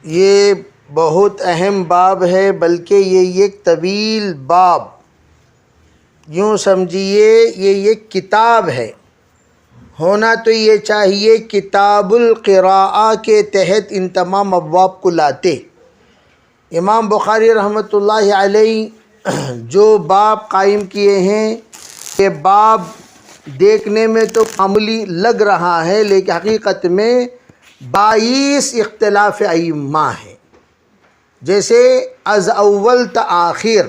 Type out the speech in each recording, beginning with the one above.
یہ بہت اہم باب ہے، بلکہ یہ ایک طویل باب، یوں سمجھیے یہ ایک کتاب ہے۔ ہونا تو یہ چاہیے کتاب القراءہ کے تحت ان تمام ابواب کو لاتے۔ امام بخاری رحمۃ اللہ علیہ جو باب قائم کیے ہیں، یہ باب دیکھنے میں تو معمولی لگ رہا ہے، لیکن حقیقت میں 22 اختلاف ائمہ ہیں۔ جیسے از اول تا آخر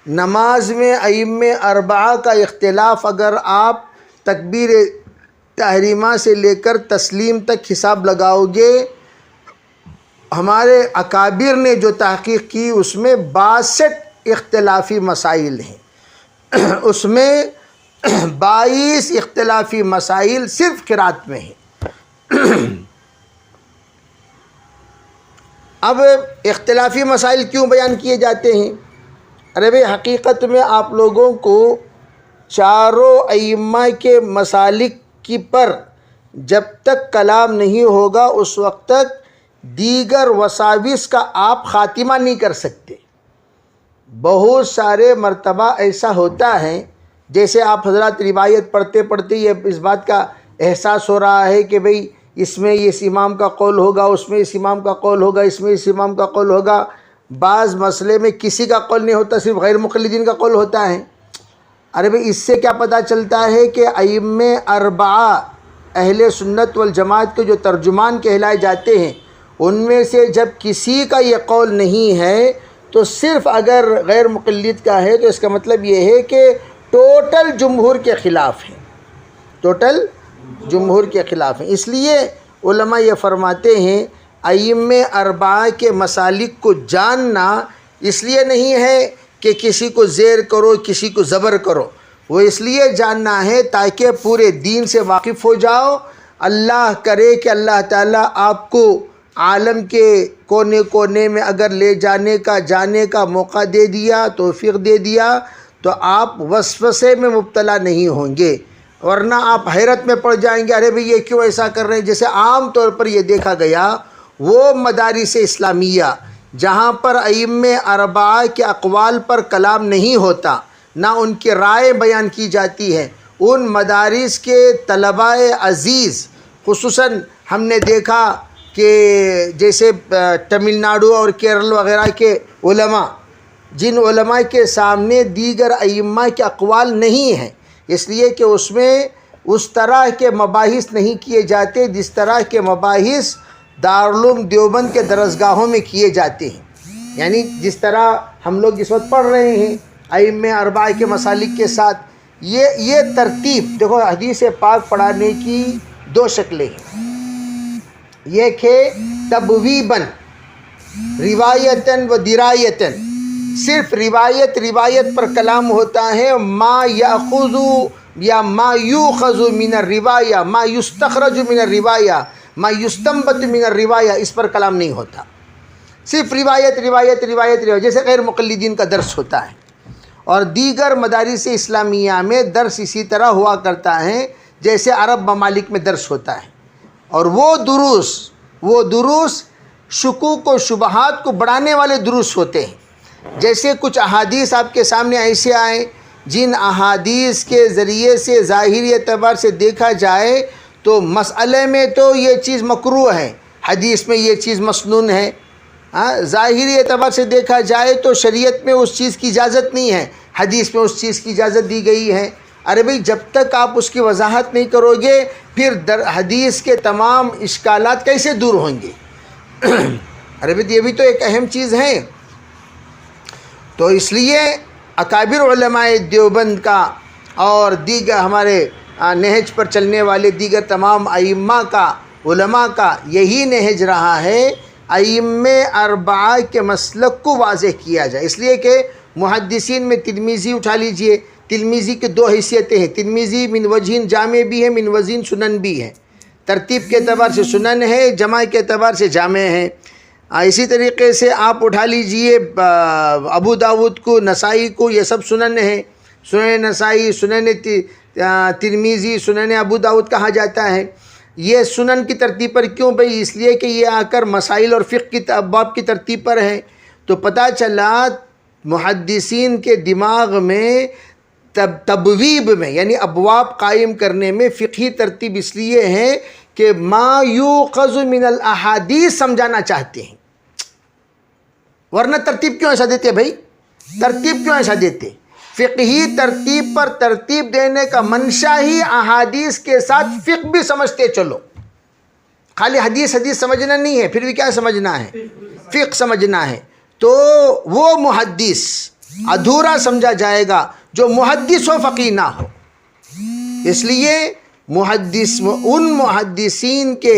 نماز میں ائمہ اربعہ کا اختلاف اگر آپ تکبیر تحریمہ سے لے کر تسلیم تک حساب لگاؤ گے، ہمارے اکابر نے جو تحقیق کی اس میں 62 اختلافی مسائل ہیں۔ اس میں 22 اختلافی مسائل صرف قرات میں ہیں۔ اب اختلافی مسائل کیوں بیان کیے جاتے ہیں؟ ارے بھئی حقیقت میں آپ لوگوں کو چاروں ائمہ کے مسالک کی پر جب تک کلام نہیں ہوگا اس وقت تک دیگر وساوس کا آپ خاتمہ نہیں کر سکتے۔ بہت سارے مرتبہ ایسا ہوتا ہے، جیسے آپ حضرات روایت پڑھتے پڑھتے یہ اس بات کا احساس ہو رہا ہے کہ بھئی اس میں اس امام کا قول ہوگا، اس میں اس امام کا قول ہوگا، اس میں اس امام کا قول ہوگا۔ بعض مسئلے میں کسی کا قول نہیں ہوتا، صرف غیر مقلدین کا قول ہوتا ہے۔ ارے بھئی اس سے کیا پتہ چلتا ہے کہ ائمہ اربعہ اہل سنت والجماعت کے جو ترجمان کہلائے جاتے ہیں، ان میں سے جب کسی کا یہ قول نہیں ہے تو صرف اگر غیر مقلد کا ہے تو اس کا مطلب یہ ہے کہ ٹوٹل جمہور کے خلاف ہے، ٹوٹل جمہور کے خلاف ہیں۔ اس لیے علماء یہ فرماتے ہیں ائمہ اربعہ کے مسالک کو جاننا اس لیے نہیں ہے کہ کسی کو زیر کرو کسی کو زبر کرو، وہ اس لیے جاننا ہے تاکہ پورے دین سے واقف ہو جاؤ۔ اللہ کرے کہ اللہ تعالیٰ آپ کو عالم کے کونے کونے میں اگر لے جانے کا جانے کا موقع دے دیا، توفیق دے دیا، تو آپ وسوسے میں مبتلا نہیں ہوں گے، ورنہ آپ حیرت میں پڑ جائیں گے، ارے بھئی یہ کیوں ایسا کر رہے ہیں۔ جیسے عام طور پر یہ دیکھا گیا وہ مدارس اسلامیہ جہاں پر ائمہ اربعہ کے اقوال پر کلام نہیں ہوتا، نہ ان کی رائے بیان کی جاتی ہے، ان مدارس کے طلباء عزیز خصوصاً ہم نے دیکھا کہ جیسے تمل ناڈو اور کیرل وغیرہ کے علماء، جن علماء کے سامنے دیگر ائمہ کے اقوال نہیں ہیں، اس لیے کہ اس میں اس طرح کے مباحث نہیں کیے جاتے جس طرح کے مباحث دارالعلوم دیوبند کے درسگاہوں میں کیے جاتے ہیں۔ یعنی جس طرح ہم لوگ اس وقت پڑھ رہے ہیں ائمہ اربعہ کے مسالک کے ساتھ، یہ ترتیب دیکھو، حدیث پاک پڑھانے کی 2 شکلیں ہیں۔ ایک ہے تبویباً، روایتاً و درایتاً، صرف روایت پر کلام ہوتا ہے، ما یاخذ یا ما یوخذ من الروایہ، ما یستخرج من الروایہ، ما یستنبط من الروایہ، اس پر کلام نہیں ہوتا۔ صرف روایت، جیسے غیر مقلدین کا درس ہوتا ہے، اور دیگر مدارس اسلامیہ میں درس اسی طرح ہوا کرتا ہے جیسے عرب ممالک میں درس ہوتا ہے، اور وہ دروس شکوک و شبہات کو بڑھانے والے دروس ہوتے ہیں۔ جیسے کچھ احادیث آپ کے سامنے ایسے آئے جن احادیث کے ذریعے سے ظاہری اعتبار سے دیکھا جائے تو مسئلے میں تو یہ چیز مکروہ ہے، حدیث میں یہ چیز مسنون ہے، ظاہری اعتبار سے دیکھا جائے تو شریعت میں اس چیز کی اجازت نہیں ہے، حدیث میں اس چیز کی اجازت دی گئی ہے۔ ارے بھئی جب تک آپ اس کی وضاحت نہیں کرو گے پھر حدیث کے تمام اشکالات کیسے دور ہوں گے؟ ارے بھئی یہ بھی تو ایک اہم چیز ہے۔ تو اس لیے اکابر علماء دیوبند کا اور دیگر ہمارے نہج پر چلنے والے دیگر تمام ائمہ کا، علماء کا یہی نہج رہا ہے ائمہ اربعہ کے مسلک کو واضح کیا جائے۔ اس لیے کہ محدثین میں ترمذی اٹھا لیجئے، ترمذی کی 2 حیثیتیں ہیں، ترمذی من وجہ جامع بھی ہے، من وجہ سنن بھی ہے، ترتیب کے اعتبار سے سنن ہے، جمع کے اعتبار سے جامع ہے۔ اسی طریقے سے آپ اٹھا لیجئے ابو داود کو، نسائی کو، یہ سب سنن ہیں، سنن نسائی، سنن ترمذی، سنن ابو داود کہا جاتا ہے۔ یہ سنن کی ترتیب پر کیوں بھئی؟ اس لیے کہ یہ آ کر مسائل اور فقہ کی ابواب کی ترتیب پر ہے۔ تو پتہ چلا محدثین کے دماغ میں تبویب میں یعنی ابواب قائم کرنے میں فقہی ترتیب اس لیے ہے کہ ما یوقظ من الاحادیث سمجھانا چاہتے ہیں، ورنہ ترتیب کیوں ایسا دیتے بھائی؟ ترتیب کیوں ایسا دیتے؟ فقہی ترتیب پر ترتیب دینے کا منشا ہی احادیث کے ساتھ فقہ بھی سمجھتے چلو، خالی حدیث سمجھنا نہیں ہے، پھر بھی کیا سمجھنا ہے؟ فقہ سمجھنا ہے۔ تو وہ محدث ادھورا سمجھا جائے گا جو محدث و فقیہ نہ ہو۔ اس لیے ان محدثین کے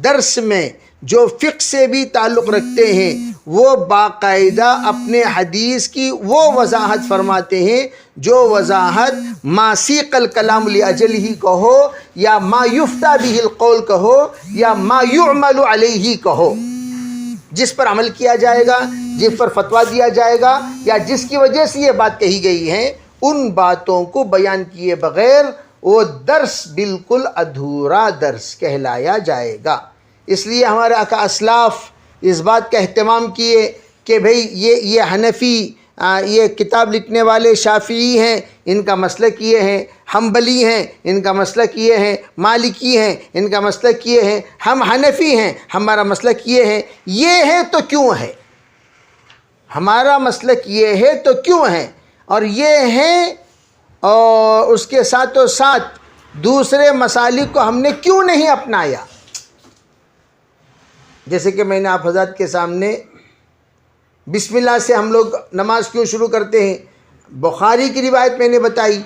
درس میں جو فقہ سے بھی تعلق رکھتے ہیں وہ باقاعدہ اپنے حدیث کی وہ وضاحت فرماتے ہیں جو وضاحت ما سیق الکلام لاجلہ کہو یا ما یفتیٰ بہ القول کہو یا ما یعمل علیہ کہو، جس پر عمل کیا جائے گا، جس پر فتویٰ دیا جائے گا یا جس کی وجہ سے یہ بات کہی گئی ہے، ان باتوں کو بیان کیے بغیر وہ درس بالکل ادھورا درس کہلایا جائے گا۔ اس لیے ہمارے آقا اسلاف اس بات کا اہتمام کیے کہ بھئی یہ حنفی یہ کتاب لکھنے والے شافعی ہیں، ان کا مسلک یہ ہے، حنبلی ہیں، ان کا مسلک یہ ہے، مالکی ہیں، ان کا مسلک یہ ہے، ہم حنفی ہیں، ہمارا مسلک یہ ہے تو کیوں ہے؟ ہمارا مسلک یہ ہے تو کیوں ہے؟ اور یہ ہے، اور اس کے ساتھ و ساتھ دوسرے مسالک کو ہم نے کیوں نہیں اپنایا؟ جیسے کہ میں نے آپ حضرات کے سامنے بسم اللہ سے ہم لوگ نماز کیوں شروع کرتے ہیں، بخاری کی روایت میں نے بتائی۔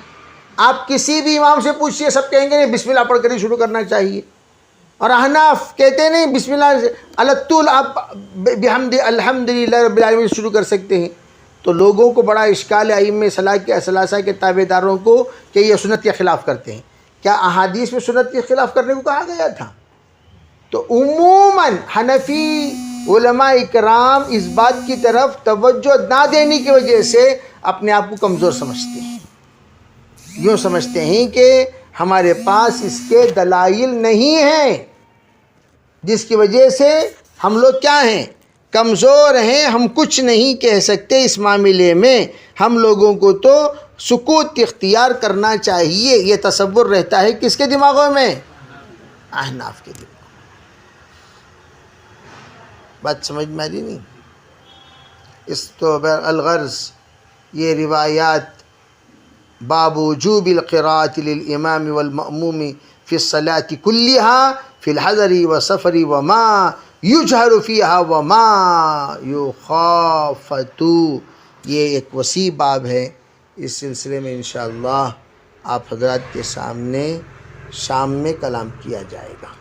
آپ کسی بھی امام سے پوچھئے، سب کہیں گے نہیں بسم اللہ پڑھ کر ہی شروع کرنا چاہیے، اور احناف کہتے نہیں بسم اللہ الطول آپ بحمد الحمدللہ رب العالمین شروع کر سکتے ہیں۔ تو لوگوں کو بڑا اشکال ہے، ائمہ ثلاثہ کے تابعداروں کو، کہ یہ سنت کے خلاف کرتے ہیں۔ کیا احادیث میں سنت کے خلاف کرنے کو کہا گیا تھا؟ تو عموماً حنفی علماء اکرام اس بات کی طرف توجہ نہ دینے کی وجہ سے اپنے آپ کو کمزور سمجھتے ہیں، یوں سمجھتے ہیں کہ ہمارے پاس اس کے دلائل نہیں ہیں، جس کی وجہ سے ہم لوگ کیا ہیں؟ کمزور ہیں، ہم کچھ نہیں کہہ سکتے اس معاملے میں، ہم لوگوں کو تو سکوت اختیار کرنا چاہیے۔ یہ تصور رہتا ہے کس کے دماغوں میں؟ احناف کے دماغ۔ بات سمجھ میں آ رہی نہیں؟ اس تو الغرض یہ روایات باب وجوب القراءة للامام والمأموم في الصلاة كلها في الحضر والسفر وما يجهر فيها وما يخافت، یہ ایک وسیع باب ہے۔ اس سلسلے میں انشاءاللہ آپ حضرات کے سامنے شام میں کلام کیا جائے گا۔